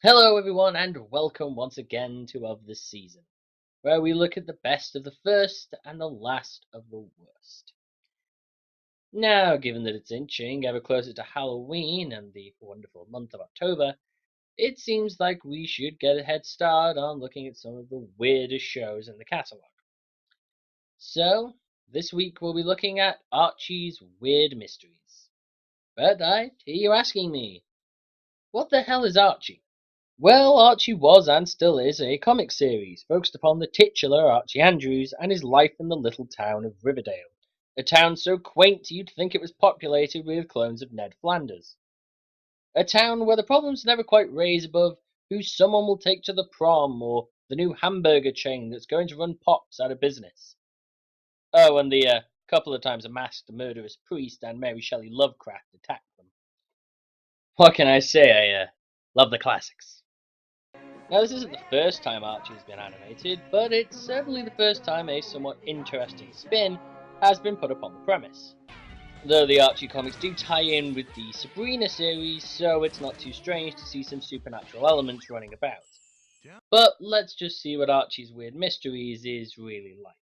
Hello, everyone, and welcome once again to Of the Season, where we look at the best of the first and the last of the worst. Now, given that it's inching ever closer to Halloween and the wonderful month of October, it seems like we should get a head start on looking at some of the weirdest shows in the catalogue. So, this week we'll be looking at Archie's Weird Mysteries. But I hear you asking me, what the hell is Archie? Well, Archie was and still is a comic series focused upon the titular Archie Andrews and his life in the little town of Riverdale, a town so quaint you'd think it was populated with clones of Ned Flanders. A town where the problems never quite raise above who someone will take to the prom or the new hamburger chain that's going to run Pops out of business. Oh, and the couple of times a masked murderous priest and Mary Shelley Lovecraft attacked them. What can I say? I love the classics. Now, this isn't the first time Archie has been animated, but it's certainly the first time a somewhat interesting spin has been put upon the premise. Though the Archie comics do tie in with the Sabrina series, so it's not too strange to see some supernatural elements running about. But let's just see what Archie's Weird Mysteries is really like.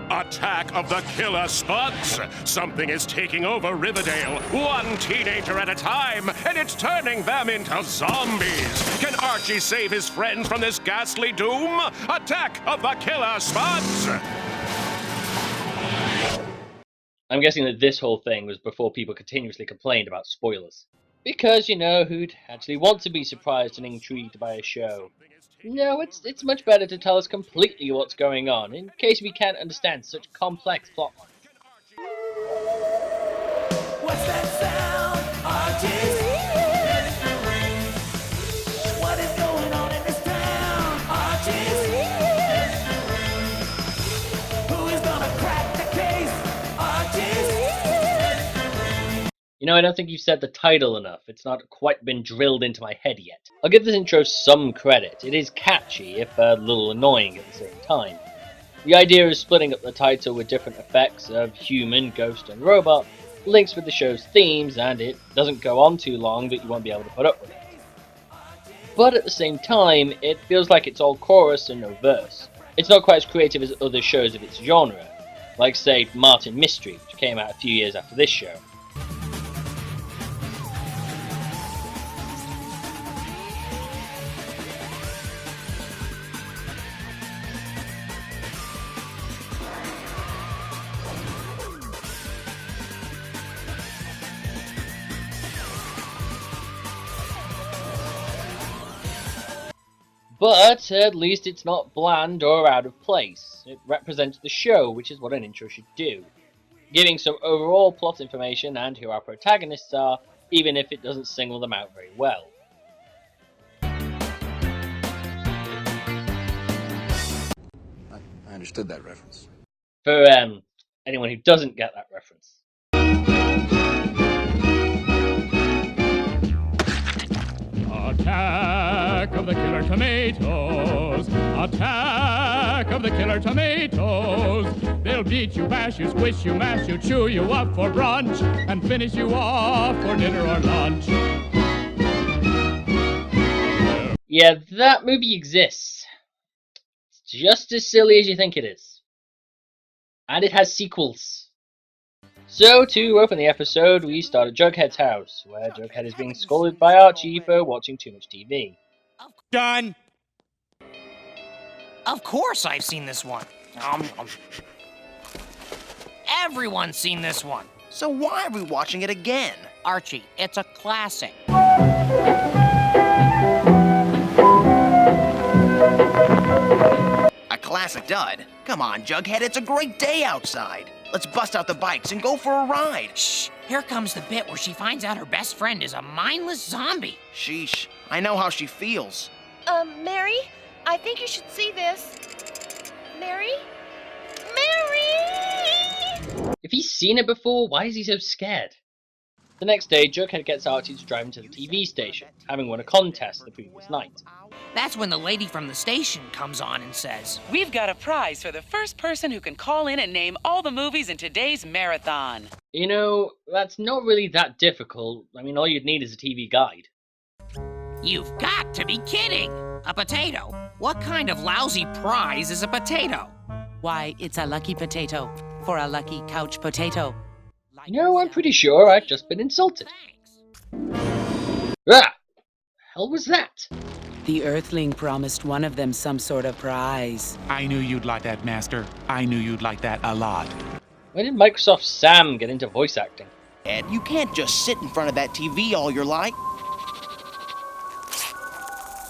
Attack of the Killer Spuds! Something is taking over Riverdale, one teenager at a time, and it's turning them into zombies! Can Archie save his friends from this ghastly doom? Attack of the Killer Spuds! I'm guessing that this whole thing was before people continuously complained about spoilers. Because, who'd actually want to be surprised and intrigued by a show? No, it's much better to tell us completely what's going on, in case we can't understand such complex plotlines. What's that sound? Archie's here. What is going on in this town? Archie's here. Who is gonna crack the case? Archie's here. I don't think you've said the title enough. It's not quite been drilled into my head yet. I'll give this intro some credit. It is catchy, if a little annoying at the same time. The idea of splitting up the title with different effects of human, ghost, and robot links with the show's themes, and it doesn't go on too long that you won't be able to put up with it. But at the same time, it feels like it's all chorus and no verse. It's not quite as creative as other shows of its genre, like say Martin Mystery, which came out a few years after this show. But at least it's not bland or out of place. It represents the show, which is what an intro should do, giving some overall plot information and who our protagonists are, even if it doesn't single them out very well. I understood that reference. For anyone who doesn't get that reference. Attack of the Killer Tomatoes! Attack of the Killer Tomatoes! They'll beat you, bash you, squish you, mash you, chew you up for brunch, and finish you off for dinner or lunch. Yeah, that movie exists. It's just as silly as you think it is. And it has sequels. So, to open the episode, we start at Jughead's house, where Jughead is being scolded by Archie for watching too much TV. Done! Of course I've seen this one. Everyone's seen this one. So why are we watching it again? Archie, it's a classic. A classic dud? Come on, Jughead, it's a great day outside. Let's bust out the bikes and go for a ride. Shh, here comes the bit where she finds out her best friend is a mindless zombie. Sheesh, I know how she feels. Mary, I think you should see this. Mary? Mary! If he's seen it before, why is he so scared? The next day, Jughead gets Archie to drive him to the TV station, having won a contest the previous night. That's when the lady from the station comes on and says, "We've got a prize for the first person who can call in and name all the movies in today's marathon." That's not really that difficult. All you'd need is a TV guide. You've got to be kidding! A potato? What kind of lousy prize is a potato? Why, it's a lucky potato for a lucky couch potato. No, I'm pretty sure I've just been insulted. Ah! Hell was that? The Earthling promised one of them some sort of prize. I knew you'd like that, Master. I knew you'd like that a lot. When did Microsoft Sam get into voice acting? Ed, you can't just sit in front of that TV all your life.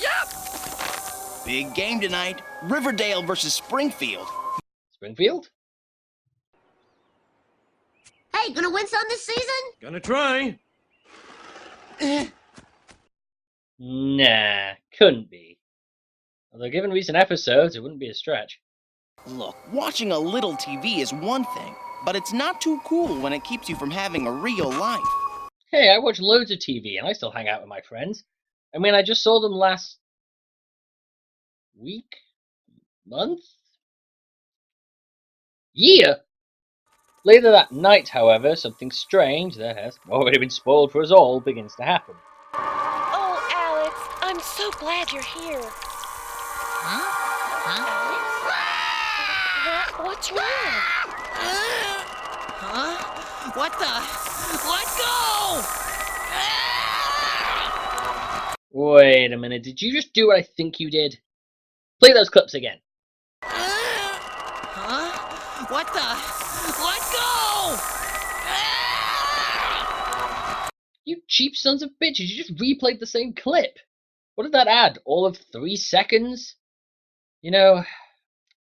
Yep! Big game tonight. Riverdale versus Springfield. Springfield? Hey, gonna win some this season? Gonna try. Nah, couldn't be. Although given recent episodes, it wouldn't be a stretch. Look, watching a little TV is one thing, but it's not too cool when it keeps you from having a real life. Hey, I watch loads of TV and I still hang out with my friends. I mean, I just saw them last week? Month? Year? Later that night, however, something strange that has already been spoiled for us all begins to happen. Oh, Alex, I'm so glad you're here. Huh? What's wrong? Huh? What the? Let go! Wait a minute, did you just do what I think you did? Play those clips again. Huh? What the? Let go! You cheap sons of bitches, you just replayed the same clip. What did that add? All of 3 seconds? You know,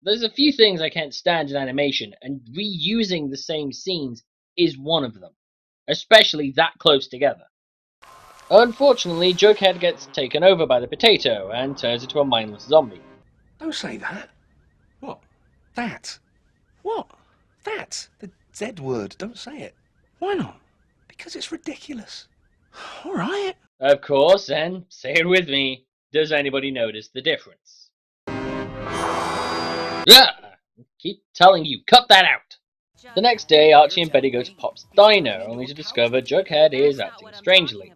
there's a few things I can't stand in animation, and reusing the same scenes is one of them. Especially that close together. Unfortunately, Jughead gets taken over by the potato and turns into a mindless zombie. Don't say that. What? That? What? That? The Z word. Don't say it. Why not? Because it's ridiculous. All right. Of course, and say it with me, does anybody notice the difference? Yeah! Keep telling you, cut that out! The next day, Archie and Betty go to Pop's diner, only to discover Jughead is acting strangely.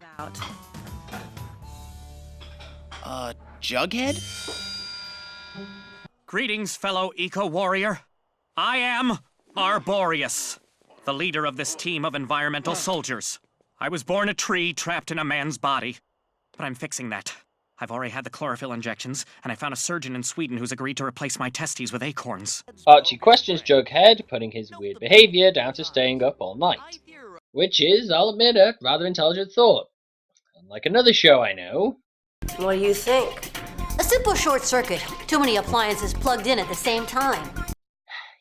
Jughead? Greetings, fellow eco-warrior. I am Arboreus, the leader of this team of environmental soldiers. I was born a tree trapped in a man's body, but I'm fixing that. I've already had the chlorophyll injections, and I found a surgeon in Sweden who's agreed to replace my testes with acorns. Archie questions Jughead, putting his weird behaviour down to staying up all night. Which is, I'll admit, a rather intelligent thought. Unlike another show I know. What do you think? A simple short circuit. Too many appliances plugged in at the same time.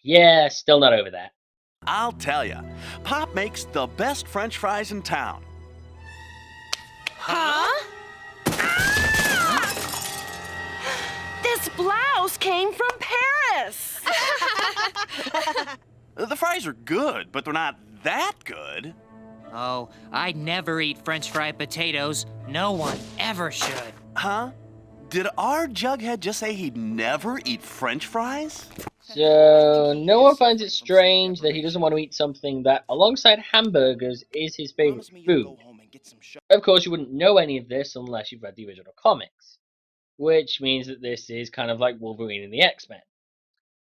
Yeah, still not over that. I'll tell ya, Pop makes the best French fries in town. Huh? This blouse came from Paris! The fries are good, but they're not that good. Oh, I'd never eat French fried potatoes. No one ever should. Huh? Did our Jughead just say he'd never eat French fries? So, no one finds it strange that he doesn't want to eat something that, alongside hamburgers, is his favourite food. Of course, you wouldn't know any of this unless you've read the original comics, which means that this is kind of like Wolverine and the X-Men.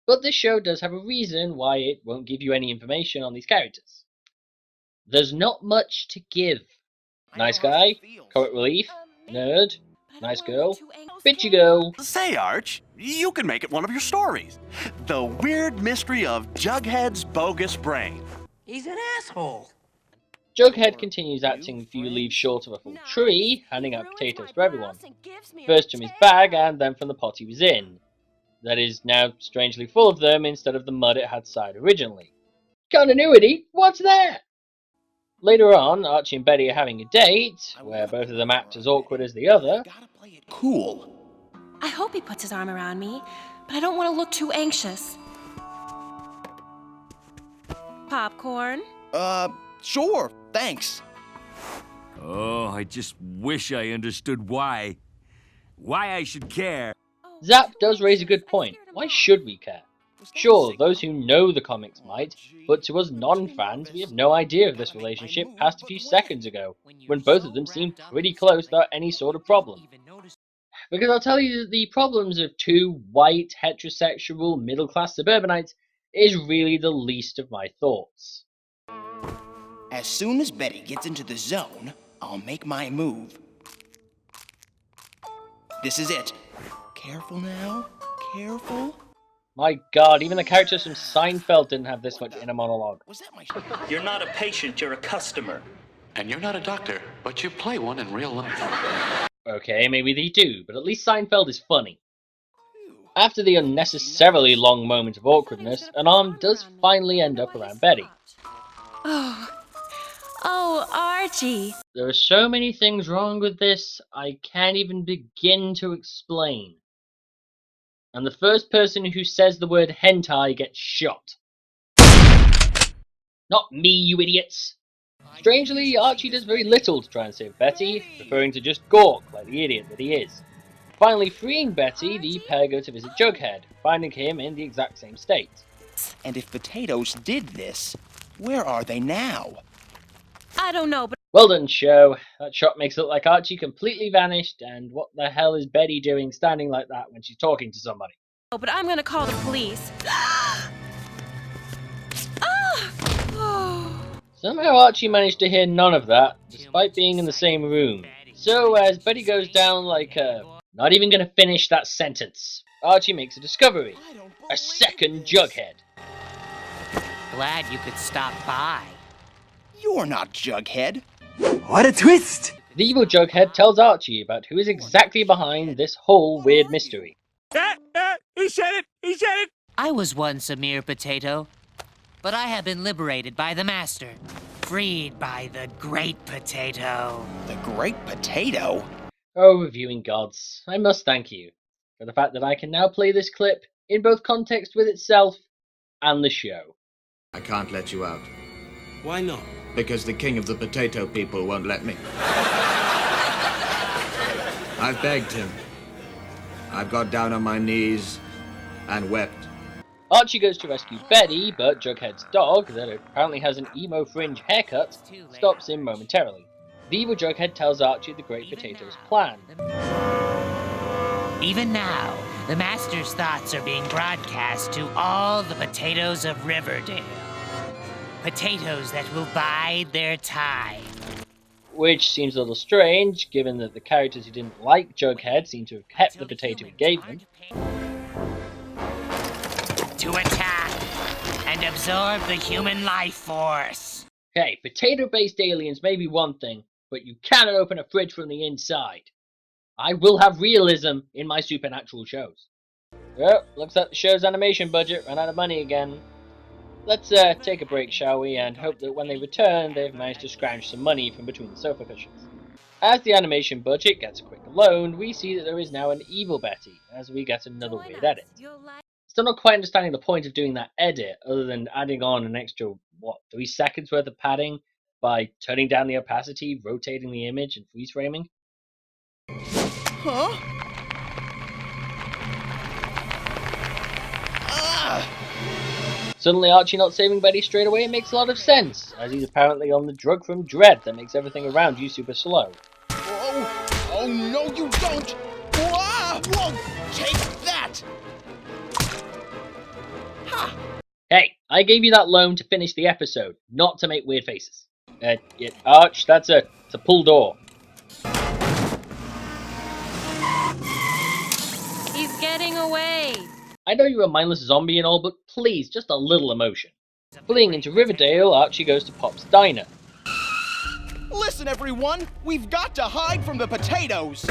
But this show does have a reason why it won't give you any information on these characters. There's not much to give. Nice guy, comic relief, nerd, nice girl, bitchy girl. Say, Arch, you can make it one of your stories. The weird mystery of Jughead's bogus brain. He's an asshole. Jughead continues acting a few leaves short of a full tree, handing out potatoes for everyone. First from his bag and then from the pot he was in. That is now strangely full of them instead of the mud it had side originally. Continuity? What's that? Later on, Archie and Betty are having a date, where both of them act as awkward as the other. Cool. I hope he puts his arm around me, but I don't want to look too anxious. Popcorn? Sure, thanks. Oh, I just wish I understood why. Why I should care. Zap does raise a good point. Why should we care? Sure, those who know the comics might, but to us non-fans, we have no idea of this relationship past a few seconds ago, when both of them seemed pretty close without any sort of problem. Because I'll tell you that the problems of two white, heterosexual, middle-class suburbanites is really the least of my thoughts. As soon as Betty gets into the zone, I'll make my move. This is it. Careful now. Careful. My god, even the characters from Seinfeld didn't have this much inner monologue. You're not a patient, you're a customer. And you're not a doctor, but you play one in real life. Okay, maybe they do, but at least Seinfeld is funny. After the unnecessarily long moment of awkwardness, an arm does finally end up around Betty. Oh, Archie. There are so many things wrong with this, I can't even begin to explain. And the first person who says the word hentai gets shot. Not me, you idiots! Strangely, Archie does very little to try and save Betty, preferring to just gawk like the idiot that he is. Finally freeing Betty, the pair go to visit Jughead, finding him in the exact same state. And if potatoes did this, where are they now? I don't know, but... Well done, show. That shot makes it look like Archie completely vanished, and what the hell is Betty doing standing like that when she's talking to somebody? Oh, but I'm gonna call the police. Somehow Archie managed to hear none of that, despite being in the same room. So as Betty goes down like not even gonna finish that sentence, Archie makes a discovery. A second Jughead. Glad you could stop by. You're not Jughead. What a twist! The evil Jughead tells Archie about who is exactly behind this whole weird mystery. He said it! He said it! I was once a mere potato, but I have been liberated by the Master, freed by the Great Potato. The Great Potato? Oh, reviewing gods, I must thank you for the fact that I can now play this clip in both context with itself and the show. I can't let you out. Why not? Because the king of the potato people won't let me. I've begged him. I've got down on my knees and wept. Archie goes to rescue Betty, but Jughead's dog, that apparently has an emo fringe haircut, stops him momentarily. The evil Jughead tells Archie the Great Potato's plan. Even now, the Master's thoughts are being broadcast to all the potatoes of Riverdale. Potatoes that will bide their time. Which seems a little strange, given that the characters who didn't like Jughead seem to have kept the potato he gave them. To attack and absorb the human life force. Okay, potato-based aliens may be one thing, but you cannot open a fridge from the inside. I will have realism in my supernatural shows. Well, looks like the show's animation budget ran out of money again. Let's take a break, shall we, and hope that when they return, they've managed to scrounge some money from between the sofa cushions. As the animation budget gets a quick loan, we see that there is now an evil Betty, as we get another weird edit. Still not quite understanding the point of doing that edit, other than adding on an extra, 3 seconds worth of padding by turning down the opacity, rotating the image, and freeze framing? Huh? Suddenly Archie not saving Betty straight away makes a lot of sense, as he's apparently on the drug from Dread that makes everything around you super slow. Whoa! Oh no, you don't! Whoa! Whoa! Take that! Ha! Hey, I gave you that loan to finish the episode, not to make weird faces. Arch, it's a pull door. He's getting away. I know you're a mindless zombie and all, but please, just a little emotion. Fleeing into Riverdale, Archie goes to Pop's diner. Listen, everyone! We've got to hide from the potatoes!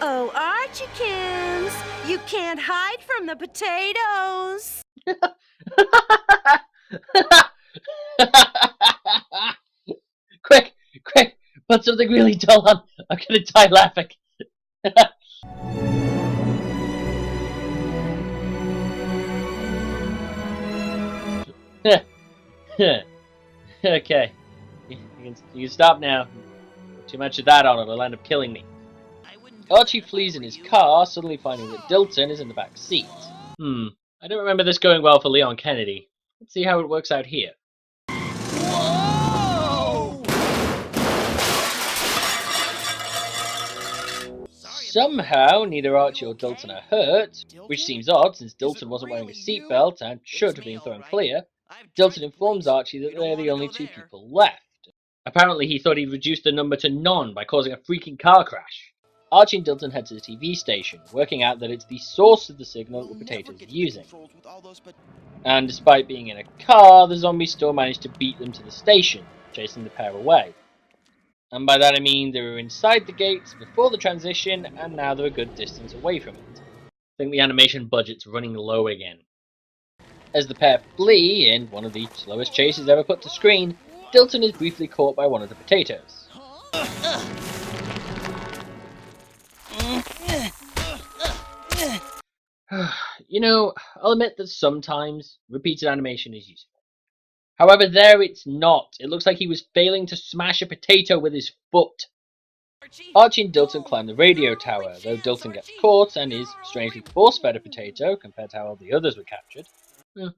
Oh, Archiekins, you can't hide from the potatoes. Quick, put something really dull on. I'm gonna die laughing. Okay, you can stop now. Too much of that, Arnold. He'll end up killing me. Archie flees in his car, suddenly finding that Dilton is in the back seat. I don't remember this going well for Leon Kennedy. Let's see how it works out here. Somehow, neither Archie or Dilton are hurt, which seems odd since Dilton wasn't wearing a seatbelt and should have been thrown clear. Dilton informs Archie that they're the only two people left. Apparently he thought he'd reduced the number to none by causing a freaking car crash. Archie and Dilton head to the TV station, working out that it's the source of the signal the potatoes are using. And despite being in a car, the zombies still managed to beat them to the station, chasing the pair away. And by that I mean they were inside the gates before the transition, and now they're a good distance away from it. I think the animation budget's running low again. As the pair flee, in one of the slowest chases ever put to screen, Dilton is briefly caught by one of the potatoes. You know, I'll admit that sometimes repeated animation is useful. However, there it's not. It looks like he was failing to smash a potato with his foot. Archie and Dilton climb the radio tower, though Dilton gets caught and is strangely force-fed a potato compared to how all the others were captured.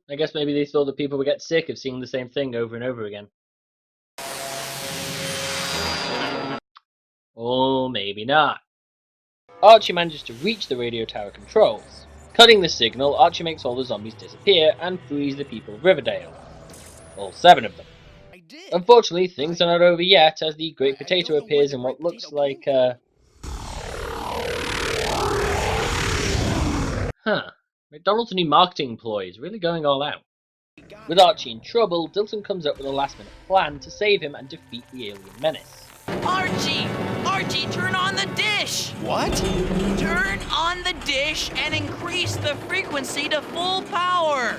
I guess maybe they thought that people would get sick of seeing the same thing over and over again. Or maybe not. Archie manages to reach the radio tower controls. Cutting the signal, Archie makes all the zombies disappear and frees the people of Riverdale. All 7 of them. Unfortunately, things are not over yet, as the Great Potato appears in what looks like McDonald's new marketing ploy is really going all out. With Archie in trouble, Dilton comes up with a last-minute plan to save him and defeat the alien menace. Archie! Archie, turn on the dish! What? Turn on the dish and increase the frequency to full power!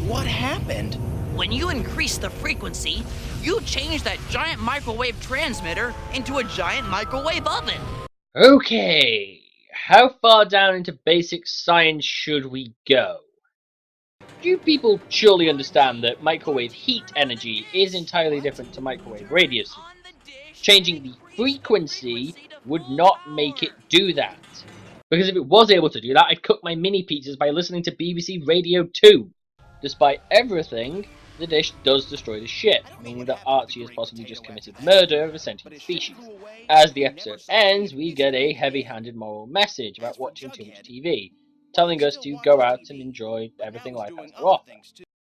What happened? When you increase the frequency, you change that giant microwave transmitter into a giant microwave oven. Okay, how far down into basic science should we go? You people surely understand that microwave heat energy is entirely different to microwave radio signals. Changing the frequency would not make it do that. Because if it was able to do that, I'd cook my mini pizzas by listening to BBC Radio 2. Despite everything, the dish does destroy the ship, meaning that Archie has possibly just committed murder of a sentient species. As the episode ends, we get a heavy-handed moral message about watching too much TV, telling us to go out and enjoy everything life has to offer.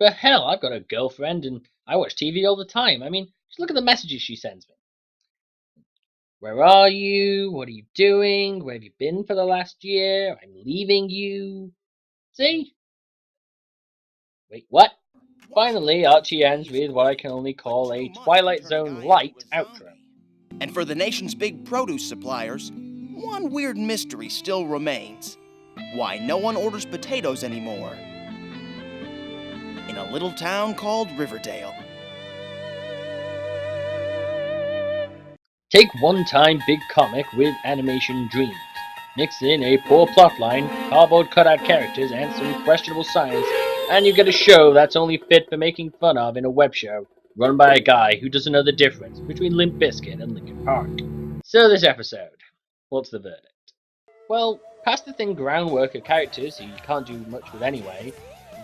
But hell, I've got a girlfriend and I watch TV all the time. I mean, just look at the messages she sends me. Where are you? What are you doing? Where have you been for the last year? I'm leaving you. See? Wait, what? Finally, Archie ends with what I can only call a Twilight Zone light outro. And for the nation's big produce suppliers, one weird mystery still remains. Why no one orders potatoes anymore in a little town called Riverdale. Take one-time big comic with animation dreams. Mix in a poor plotline, cardboard cutout characters, and some questionable science, and you get a show that's only fit for making fun of in a web show, run by a guy who doesn't know the difference between Limp Bizkit and Linkin Park. So this episode, what's the verdict? Well, past the thin groundwork of characters who you can't do much with anyway,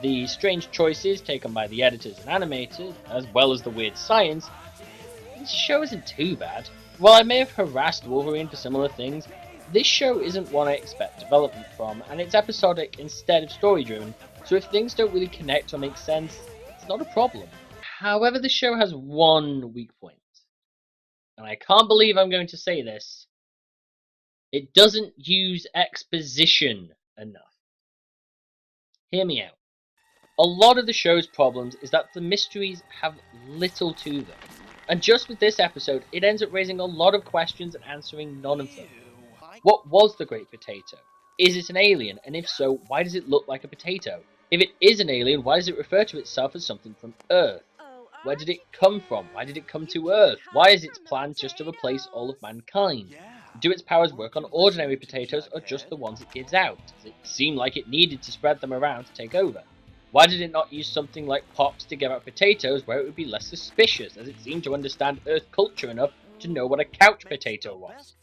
the strange choices taken by the editors and animators, as well as the weird science, this show isn't too bad. While I may have harassed Wolverine for similar things, this show isn't one I expect development from, and it's episodic instead of story-driven, so if things don't really connect or make sense, it's not a problem. However, the show has one weak point, and I can't believe I'm going to say this. It doesn't use exposition enough. Hear me out. A lot of the show's problems is that the mysteries have little to them. And just with this episode, it ends up raising a lot of questions and answering none of them. What was the Great Potato? Is it an alien? And if so, why does it look like a potato? If it is an alien, why does it refer to itself as something from Earth? Where did it come from? Why did it come to Earth? Why is its plan just to replace all of mankind? Do its powers work on ordinary potatoes or just the ones it gives out? Does it seem like it needed to spread them around to take over? Why did it not use something like Pops to give out potatoes where it would be less suspicious, as it seemed to understand Earth culture enough to know what a couch potato was?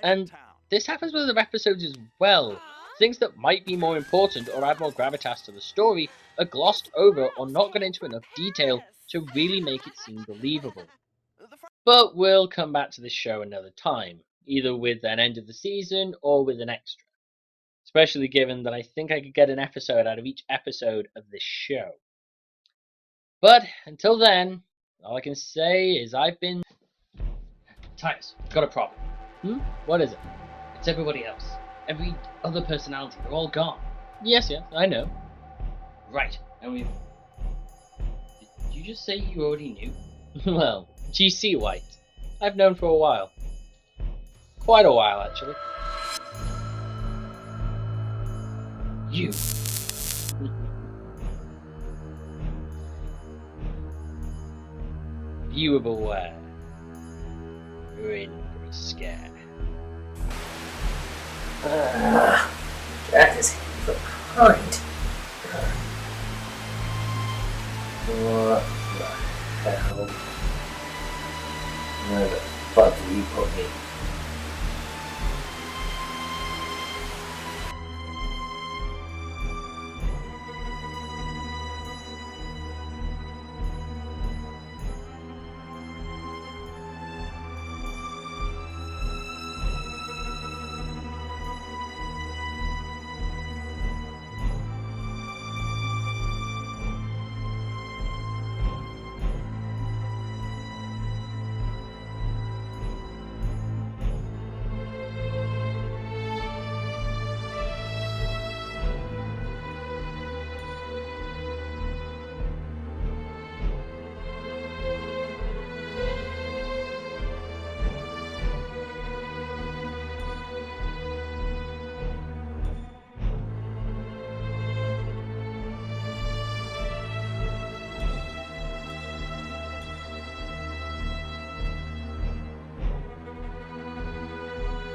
And this happens with other episodes as well. Things that might be more important or add more gravitas to the story are glossed over or not gone into enough detail to really make it seem believable. But we'll come back to this show another time, either with an end of the season or with an extra. Especially given that I think I could get an episode out of each episode of this show. But until then, all I can say is I've been... Tyas, got a problem. What is it? It's everybody else. Every other personality, they're all gone. Yes, I know. Right, and we've... Did you just say you already knew? Well, GC White. I've known for a while. Quite a while, actually. You. Viewer beware. You're in for a scare. That is the point. What the hell? Where the fuck did you put me?